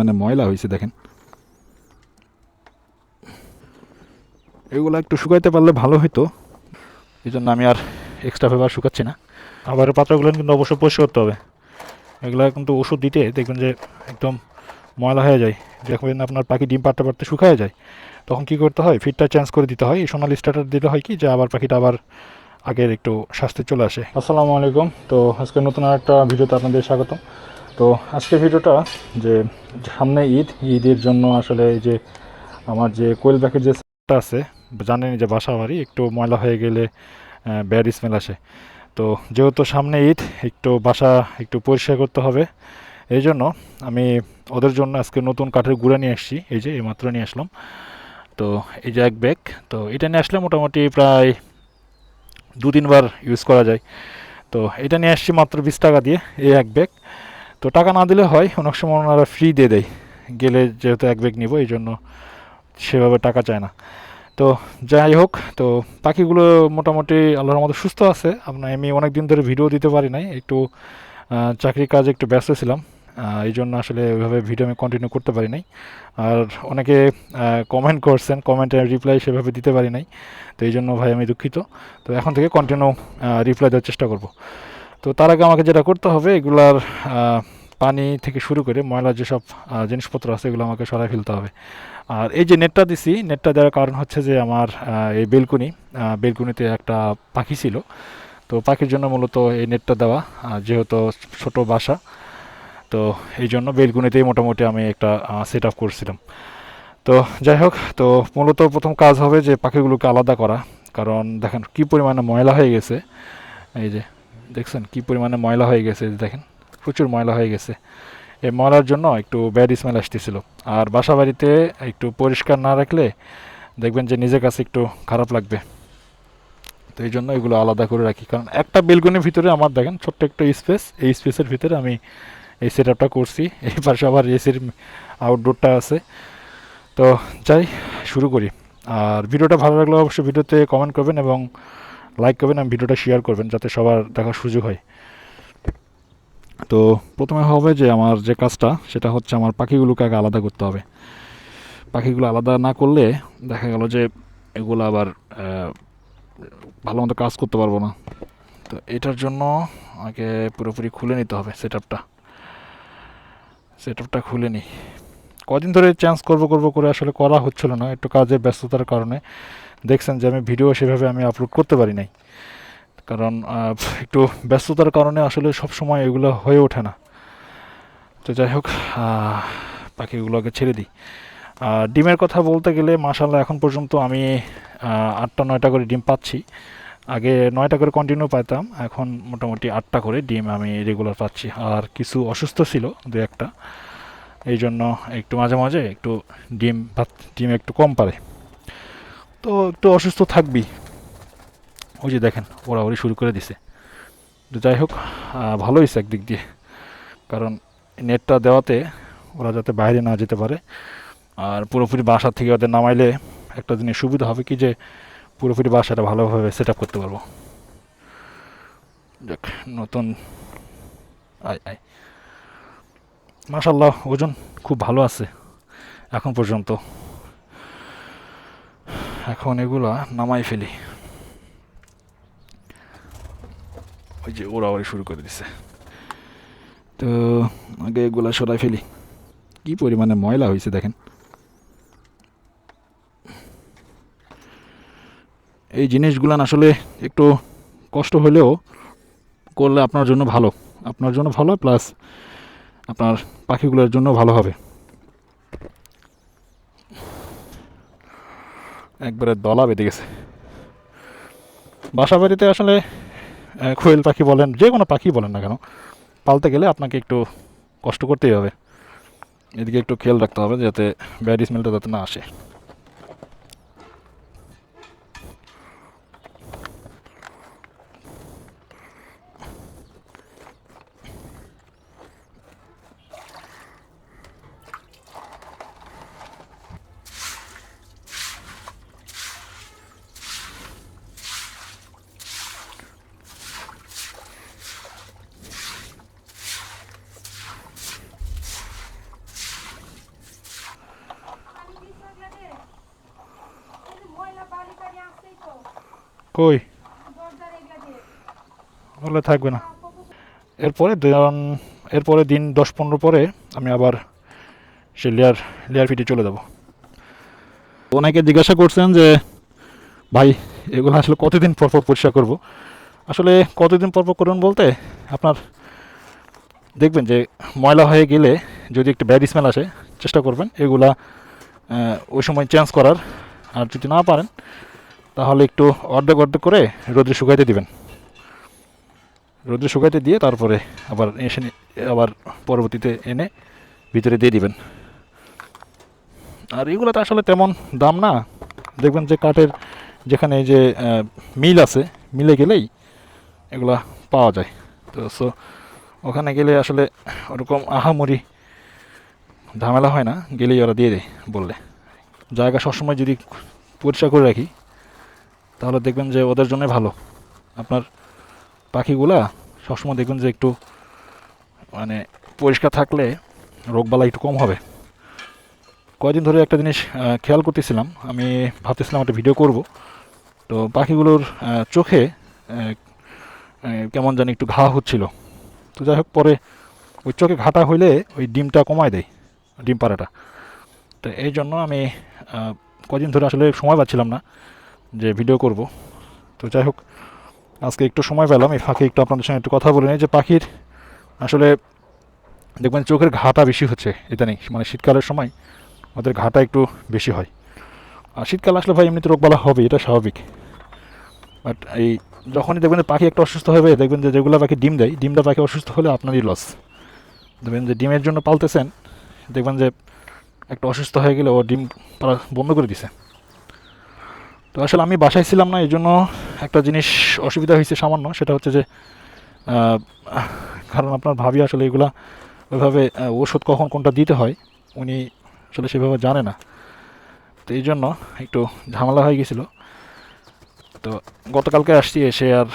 মানে ময়লা হয়েছে দেখেন। এগুলো একটু শুকাইতে পারলে ভালো হতো, এই জন্য আমি আর এক্সট্রা ফেভার শুকাচ্ছি না। আবার পাত্রগুলো কিন্তু অবশ্যই পরিষ্কার করতে হবে। এগুলো কিন্তু ওষুধ দিতে দেখবেন যে একদম ময়লা হয়ে যায়। দেখবেন আপনার পাখি ডিম পাড়তে পারতে শুকায় যায়, তখন কি করতে হয়, ফিডটা চেঞ্জ করে দিতে হয়। এই সোনালি স্টার্টার দিলে হয় কি যে আবার পাখিটা আবার আগের একটু স্বাস্থ্যে চলে আসে। আসসালামু আলাইকুম। তো আজকে নতুন একটা ভিডিওতে আপনাদের স্বাগত। তো আজকের ভিডিওটা যে সামনে ঈদের জন্য আসলে এই যে আমার যে কোয়েল পাখির যে সেটটা আছে, জানেন যে বাসা বাড়ি একটু ময়লা হয়ে গেলে ব্যাড স্মেল আসে। তো যেহেতু সামনে ঈদ, একটু বাসা একটু পরিষ্কার করতে হবে, এই জন্য আমি ওদের জন্য আজকে নতুন কাঠের গুঁড়া নিয়ে আসছি। এই যে এইমাত্র নিয়ে আসলাম। তো এই যে এক ব্যাগ, তো এটা নিয়ে আসলে মোটামুটি প্রায় 2-3 বার ইউজ করা যায়। তো এটা নিয়ে আসছি মাত্র 20 টাকা দিয়ে এই এক ব্যাগ। তো টাকা না দিলে হয়, অনেক সময় ওনারা ফ্রি দিয়ে দেয় গেলে, যেহেতু এক ব্যাগ নিব এই জন্য সেভাবে টাকা চায় না। তো যাই হোক, তো পাখিগুলো মোটামুটি আল্লাহর মতো সুস্থ আছে। আপনার আমি অনেক দিন ধরে ভিডিও দিতে পারি নাই, একটু চাকরির কাজে একটু ব্যস্ত ছিলাম, এই জন্য আসলে ওইভাবে ভিডিও আমি কন্টিনিউ করতে পারি নাই। আর অনেকে কমেন্ট করছেন, কমেন্টের রিপ্লাই সেভাবে দিতে পারি নাই, তো এই জন্য ভাই আমি দুঃখিত। তো এখন থেকে কন্টিনিউ রিপ্লাই দেওয়ার চেষ্টা করব। তো তার আগে আমাকে যেটা করতে হবে, এগুলার পানি থেকে শুরু করে ময়লা যেসব জিনিসপত্র আছে এগুলো আমাকে সরাই ফেলতে হবে। আর এই যে নেটটা দিছি, নেটটা দেওয়ার কারণ হচ্ছে যে আমার এই বেলকুনিতে একটা পাখি ছিল। তো পাখির জন্য মূলত এই নেটটা দেওয়া, যেহেতু ছোট বাসা, তো এই জন্য বেলকুনিতেই মোটামুটি আমি একটা সেট আপ করছিলাম। তো যাই হোক, তো মূলত প্রথম কাজ হবে যে পাখিগুলোকে আলাদা করা। কারণ দেখেন কি পরিমাণে ময়লা হয়ে গেছে। এই যে দেখছেন কি পরিমাণে ময়লা হয়ে গেছে, এই যে দেখেন প্রচুর ময়লা হয়ে গেছে। এই ময়লার জন্য একটু ব্যাড স্মেল আসতেছিল। আর বাসা বাড়িতে একটু পরিষ্কার না রাখলে দেখবেন যে নিজের কাছে একটু খারাপ লাগবে। তো এই জন্য এগুলো আলাদা করে রাখি, কারণ একটা বেলকনির ভিতরে আমার দেখেন ছোট্ট একটা স্পেস, এই স্পেসের ভিতরে আমি এই সেট আপটা করছি। এই পাশে আবার এসির আউটডোরটা আছে। তো যাই, শুরু করি। আর ভিডিওটা ভালো লাগলে অবশ্যই ভিডিওতে কমেন্ট করবেন এবং লাইক করবেন এবং ভিডিওটা শেয়ার করবেন যাতে সবার দেখার সুযোগ হয়। তো প্রথমে হবে যে আমার যে কাজটা সেটা হচ্ছে আমার পাখিগুলোকে আগে আলাদা করতে হবে। পাখিগুলো আলাদা না করলে দেখা গেল যে এগুলো আবার ভালো মতো কাজ করতে পারবো না। তো এটার জন্য আগে পুরোপুরি খুলে নিতে হবে সেট আপটা খুলে নিই। কদিন ধরে চেঞ্জ করব করে আসলে করা হচ্ছিল না, একটু কাজের ব্যস্ততার কারণে। দেখছেন যে আমি ভিডিও সেভাবে আমি আপলোড করতে পারি নাই, কারণ একটু ব্যস্ততার কারণে আসলে সব সময় এগুলো হয়ে ওঠে না। তো যাই হোক, পাখিগুলোকে ছেড়ে দিই। ডিমের কথা বলতে গেলে মাশাল্লাহ এখন পর্যন্ত আমি 8টা-9টা করে ডিম পাচ্ছি। আগে 9টা করে কন্টিনিউ পাইতাম, এখন মোটামুটি 8টা করে ডিম আমি রেগুলার পাচ্ছি। আর কিছু অসুস্থ ছিল দু একটা, এই জন্য একটু মাঝে মাঝে একটু ডিম একটু কম পারে। তো একটু অসুস্থ থাকবি। ওই যে দেখেন ওড়াউড়ি শুরু করে দিছে। তো যাই হোক, ভালো হয়েছে একদিক দিয়ে, কারণ নেটটা দেওয়াতে ওরা যাতে বাইরে না যেতে পারে। আর পুরোপুরি বাসা থেকে ওদের নামাইলে একটা জিনিস সুবিধা হবে কি যে পুরোপুরি বাসাটা ভালোভাবে সেট আপ করতে পারবো। দেখ নতুন, আয় আয়, মাশাল্লাহ ওজন খুব ভালো আছে এখন পর্যন্ত। এখন এগুলা নামাই ফেলি। ওই যে ওড়াওড়ি শুরু করে দিছে। তো আগে এগুলা সরাই ফেলি। কি পরিমাণে ময়লা হয়েছে দেখেন। এই জিনিসগুলান আসলে একটু কষ্ট হলেও করলে আপনার জন্য ভালো প্লাস আপনার পাখিগুলোর জন্য ভালো হবে। একবারে দলা বেঁধে গেছে। বাসা বাড়িতে আসলে কোয়েল পাখি বলেন, যে কোনো পাখি বলেন না কেন, পালতে গেলে আপনাকে একটু কষ্ট করতেই হবে। এদিকে একটু খেয়াল রাখতে হবে যাতে ব্যাড স্মেলটা যাতে না আসে। কই ওগুলো থাকবে না। এরপরে এরপরে দিন 10-15 পরে আমি আবার সে লেয়ার ফিটে চলে যাব। অনেকে জিজ্ঞাসা করছেন যে ভাই এগুলো আসলে কতদিন পর পর পরিষ্কার করব। আসলে কতদিন পর পর করবেন বলতে আপনার দেখবেন যে ময়লা হয়ে গেলে যদি একটু ব্যাড স্মেল আসে, চেষ্টা করবেন এগুলা ওই সময় চেঞ্জ করার। আর যদি না পারেন তাহলে একটু অর্ধেক অর্ধেক করে রোদে শুকাইতে দিবেন। রোদে শুকাইতে দিয়ে তারপরে আবার আবার পরবর্তীতে এনে ভিতরে দিয়ে দিবেন। আর এগুলো তো আসলে তেমন দাম না। দেখবেন যে কাঠের যেখানে যে মিল আছে, মিলে গেলেই এগুলা পাওয়া যায়। তো সো ওখানে গেলে আসলে ওরকম আহামরি ঝামেলা হয় না, গেলেই ওরা দিয়ে দেয় বললে। জায়গা সবসময় যদি পরিষ্কার করে রাখি তাহলে দেখবেন যে ওদের জন্য ভালো। আপনার পাখিগুলা সবসময় দেখবেন যে একটু মানে পরিষ্কার থাকলে রোগবালা একটু কম হবে। কয়েকদিন ধরে একটা জিনিস খেয়াল করতেছিলাম, আমি ভাবতেছিলাম একটা ভিডিও করব। তো পাখিগুলোর চোখে কেমন জানি একটু ঘা হচ্ছিল। তো যাই হোক, পরে ওই চোখে ঘাটা হইলে ওই ডিমটা কমায় দেয়, ডিম পাড়াটা। তো এই জন্য আমি কদিন ধরে আসলে সময় পাচ্ছিলাম না যে ভিডিও করব। তো যাই হোক, আজকে একটু সময় পেলাম, এই ফাঁকে একটু আপনাদের সঙ্গে একটু কথা বলে নিই যে পাখির আসলে দেখবেন চোখের ঘাটা বেশি হচ্ছে ইদানিং, মানে শীতকালের সময় ওদের ঘাটা একটু বেশি হয়। আর শীতকাল আসলে ভাই এমনিতে রোগবালা হবে, এটা স্বাভাবিক। বাট এই যখনই দেখবেন যে পাখি একটা অসুস্থ হবে, দেখবেন যে যেগুলো পাখি ডিম দেয়, ডিমটা পাখি অসুস্থ হলে আপনারই লস। দেখবেন যে ডিমের জন্য পালতেছেন, দেখবেন যে একটা অসুস্থ হয়ে গেলে ও ডিম পাড়া বন্ধ করে দিছে। তো আসলে আমি বাসায় ছিলাম না, এই জন্য একটা জিনিস অসুবিধা হয়েছে সামান্য, সেটা হচ্ছে যে আহ, কারণ আপনার ভাবি আসলে এগুলা ওইভাবে ওষুধ কখন কোনটা দিতে হয় উনি আসলে সেভাবে জানে না। তো এই জন্য একটু ঝামেলা হয়ে গেছিলো। তো গতকালকে আসছি, এসে আর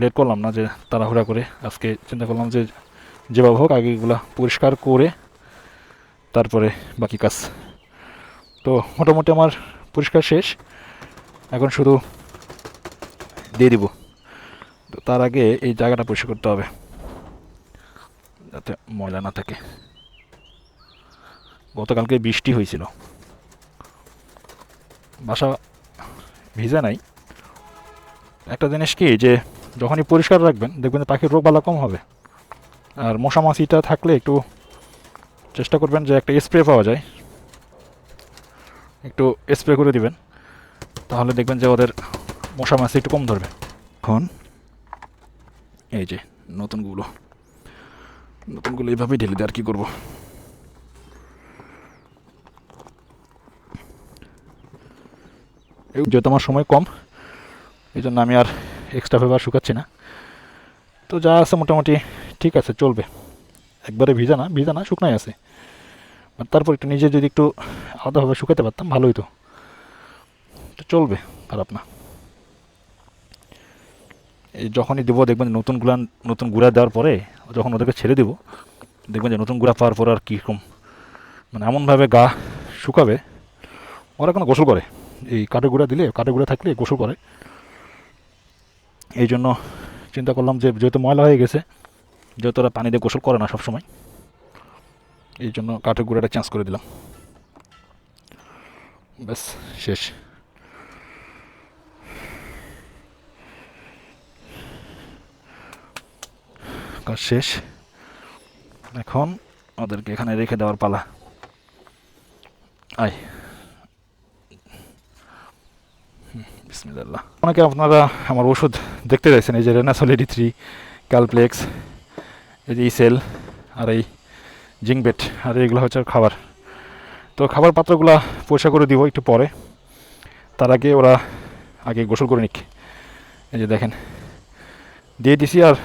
লেট করলাম না, যে তাড়াহুড়া করে আজকে চিন্তা করলাম যে যেভাবে হোক আগে এগুলা পরিষ্কার করে তারপরে বাকি কাজ। তো মোটামুটি আমার পরিষ্কার শেষ, এখন শুধু দিয়ে দিব। তো তার আগে এই জায়গাটা পরিষ্কার করতে হবে যাতে ময়লা না থাকে। গতকালকে বৃষ্টি হয়েছিল, বাসা ভিজে নাই। একটা জিনিস কি যে যখনই পরিষ্কার রাখবেন দেখবেন পাখির রোগবালা কম হবে। আর মশা মাছিটা থাকলে একটু চেষ্টা করবেন যে একটা স্প্রে পাওয়া যায়, একটু স্প্রে করে দিবেন, তাহলে দেখবেন যে ওদের মশা মাছি একটু কম ধরবে। এখন এই যে নতুনগুলো নতুনগুলো এইভাবেই ঢেলে দেয়, আর কি করবো। যেহেতু আমার সময় কম, এই জন্য আমি আর এক্সট্রা ফেভার শুকাচ্ছি না। তো যা আছে মোটামুটি ঠিক আছে, চলবে। একবারে ভিজা না, ভিজা না, শুকনাই আছে। আর তারপর একটু নিজে যদি একটু আলাদাভাবে শুকাতে পারতাম ভালোই তো। তো চলবে, খারাপ না। এই যখনই দেবো দেখবেন নতুন গুঁড়া দেওয়ার পরে যখন ওদেরকে ছেড়ে দেবো দেখবেন যে নতুন গুঁড়া পাওয়ার পর আর কীরকম মানে এমনভাবে গা শুকাবে। ওরা এখন গোসল করে, এই কাঠের গুঁড়া দিলে, কাঠের গুঁড়া থাকলে গোসল করে। এই জন্য চিন্তা করলাম যে যেহেতু ময়লা হয়ে গেছে, যেহেতু ওরা পানি দিয়ে গোসল করে না সবসময়, এই জন্য কাঠের গুঁড়াটা চেঞ্জ করে দিলাম। ব্যাস, শেষ। কাজ শেষ, এখন ওদেরকে এখানে রেখে দেওয়ার পালা। আয়, বিসমিল্লাহ। অনেকে আপনারা আমার ওষুধ দেখতে চাইছেন, এই যে রেনাসোলিডি 3, ক্যালপ্লেক্স, এই যে ইসেল, আর এই জিংবেট, আর এইগুলো হচ্ছে খাবার। তো খাবার পাত্রগুলো পরিষ্কার করে দিব একটু পরে, তার আগে ওরা আগে গোসল করে নিক। এই যে দেখেন দিয়ে দিছি, আর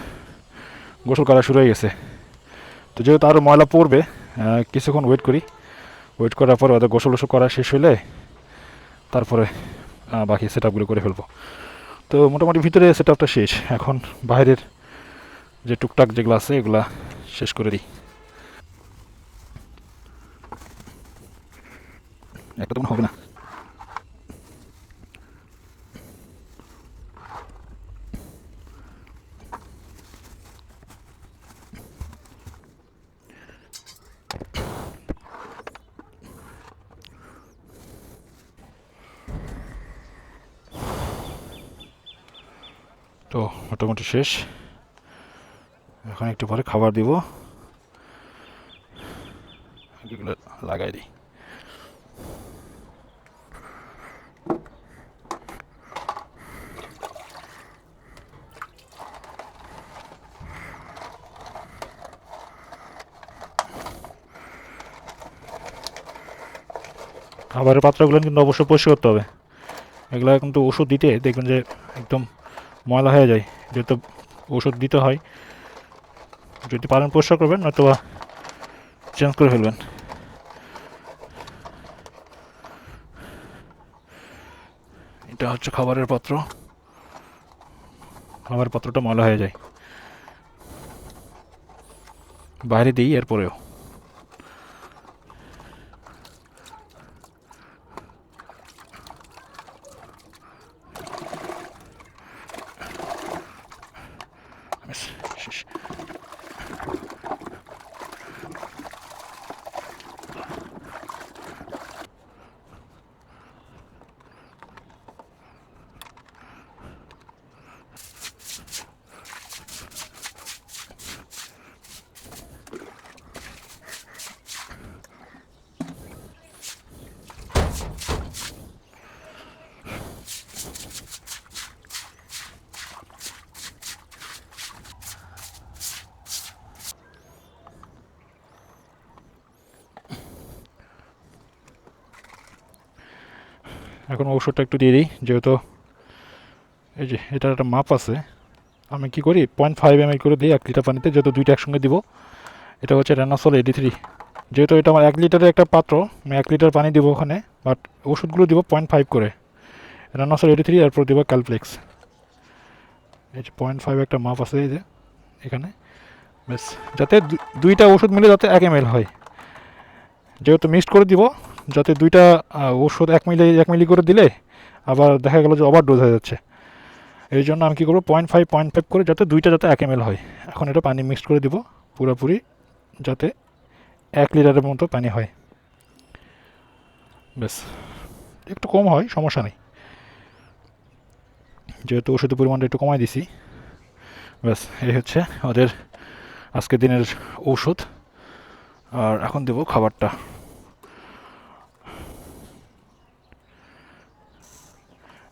গোসল করা শুরু হয়ে গেছে। তো যেহেতু আরও ময়লা পড়বে, কিছুক্ষণ ওয়েট করি। ওয়েট করার পরে ওদের গোসল করা শেষ হলে তারপরে বাকি সেট আপগুলো করে ফেলবো। তো মোটামুটি ভিতরে সেট আপটা শেষ, এখন বাইরের যে টুকটাক যেগুলো আছে এগুলা শেষ করে দিই। একটা তো হবে না। তো মোটামুটি শেষ। এখন একটু পরে খাবার দিব, এগুলো লাগাই দিই। খাবারের পাত্রগুলো কিন্তু অবশ্যই পরিষ্কার করতে হবে। এগুলো কিন্তু ওষুধ দিতে দেখবেন যে একদম ময়লা হয়ে যায়, যেহেতু ওষুধ দিতে হয়। যদি পারেন পরিষ্কার করবেন, নয়তো বা চেঞ্জ করে ফেলবেন। এটা হচ্ছে খাবারের পাত্র, খাবারের পাত্রটা ময়লা হয়ে যায়, বাইরে দিই এরপরেও। শেষ। এখন ঔষধটা একটু দিয়ে দিই, যেহেতু এই যে এটার একটা মাপ আছে। আমি কি করি 0.5 ml করে দিই 1 লিটার পানিতে, যেহেতু দুইটা একসঙ্গে দিব। এটা হচ্ছে রেনাসল AD3। যেহেতু এটা আমার 1 লিটারের একটা পাত্র, আমি 1 লিটার পানি দিব ওখানে, বাট ওষুধগুলো দিব 0.5 করে। রেনাসল AD3, এরপর দিব ক্যালপ্লেক্স। এই যে 0.5 একটা মাপ আছে এই যে এখানে, বেশ, যাতে দুইটা ওষুধ মিলে যাতে 1 ml হয়। যেহেতু মিক্সড করে দিব, যাতে দুইটা ওষুধ 1 মিলি করে দিলে আবার দেখা গেল যে ওভার ডোজ হয়ে যাচ্ছে। এই জন্য আমি কী করবো 0.5 করে, যাতে দুইটা যাতে 1 ml হয়। এখন এটা পানি মিক্সড করে দিব পুরোপুরি, যাতে 1 লিটারের মতো পানি হয়। বেশ, একটু কম হয় সমস্যা নেই, যেহেতু ওষুধের পরিমাণটা একটু কমাই দিছি। ব্যাস, এই হচ্ছে ওদের আজকের দিনের ঔষধ। আর এখন দেব খাবারটা।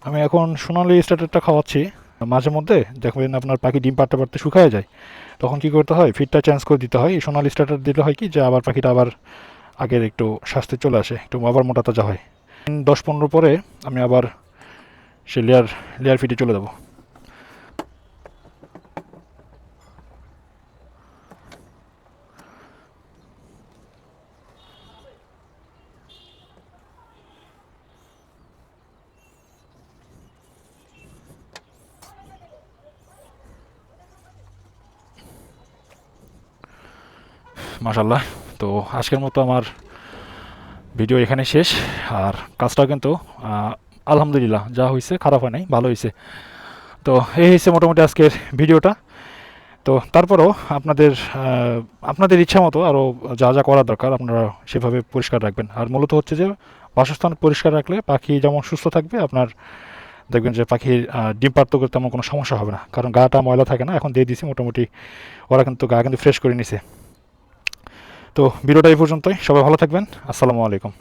আমি এখন সোনালি স্টার্টারটা খাওয়াচ্ছি। মাঝে মধ্যে দেখবেন আপনার পাখি ডিম পাড়তে পারতে শুকায় যায়, তখন কি করতে হয়, ফিডটা চেঞ্জ করে দিতে হয়। এই সোনালি স্টার্টার দিলে হয় কি যে আবার পাখিটা আবার আগের একটু স্বাস্থ্যে চলে আসে, একটু আবার মোটা তাজা হয়। 10-15 পরে আমি আবার সে লেয়ার ফিডে চলে যাবো। মাশাল্লাহ, তো আজকের মতো আমার ভিডিও এখানে শেষ। আর কাজটা কিন্তু আলহামদুলিল্লাহ যা হয়েছে খারাপ হয় নাই, ভালো হয়েছে। তো এই হয়েছে মোটামুটি আজকের ভিডিওটা। তো তারপরেও আপনাদের ইচ্ছা মতো আরও যা যা করা দরকার আপনারা সেভাবে পরিষ্কার রাখবেন। আর মূলত হচ্ছে যে বাসস্থান পরিষ্কার রাখলে পাখি যেমন সুস্থ থাকবে, আপনার দেখবেন যে পাখির ডিম পাড়তে করতে তেমন কোনো সমস্যা হবে না, কারণ গাটা ময়লা থাকে না। এখন দিয়ে দিছি মোটামুটি, ওরা কিন্তু গা কিন্তু ফ্রেশ করে নিছে। তো ভিডিওটা এই পর্যন্তই, সবাই ভালো থাকবেন, আসসালামু আলাইকুম।